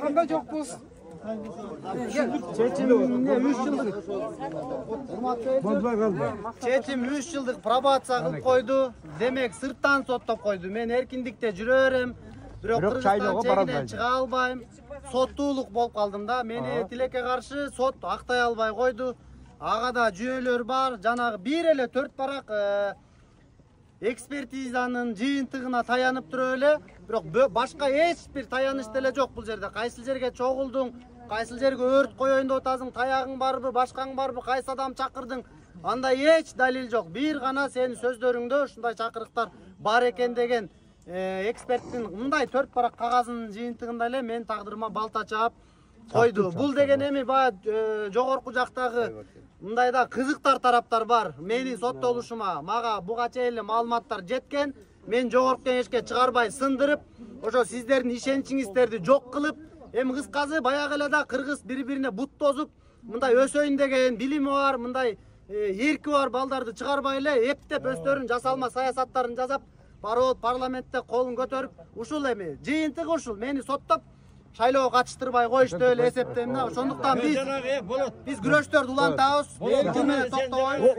Kanda jokпуз. Чечим 3 жылдык. Чечим 3 жылдык пробация кылып койду. Демек сырттан соттоп койду. Мен эркиндикте жүрө берем. Бирок Кыргызстан чегинен чыга албайм. Соттуулук болуп калдым да. Мени тилекке каршы сот актай албай койду. Ага да жүйөлөр бар. Жанагы бир эле 4 барак экспертизанын жыйынтыгына таянып туруп эле, бирок башка эч бир таяныч деле жок бул жерде. Кайсыл жерге чогулдуң, кайсыл жерге өрт коеюн деп атасың, таягың барбы, башкаң барбы, кайсы адам чакырдың? Андай эч далил жок. Бир гана сенин сөздөрүңдө ушундай чакырыктар бар экен деген эксперттин мындай 4 барак кагазынын жыйынтыгында эле мен тагдырыма балта чаап койду. Бул деген эми баягы жогорку жактагы мындайда кызыктар тараптар бар. Менин соттолушума мага буга чейин эле маалыматтар жеткен. Мен жогорку кеңешке чыгарбай сындырып, ошо сиздердин ишеничиңиздерди жок кылып, эми кыскасы баягы эле да кыргыз бири-бирине бут тозуп, мындай өсөйүн деген билими бар, мындай эрки бар балдарды чыгарбай эле эптеп өздөрүнүн жасалма саясаттарын жасап, парламентте колун көтөрүп, ушул эми жыйынтыгы ушул. Мени соттоп шайлоого катыштырбай коюшту эле эсептейм да. Ошондуктан биз күрөштөрдү улантабыз. Бул менен токтобойбуз.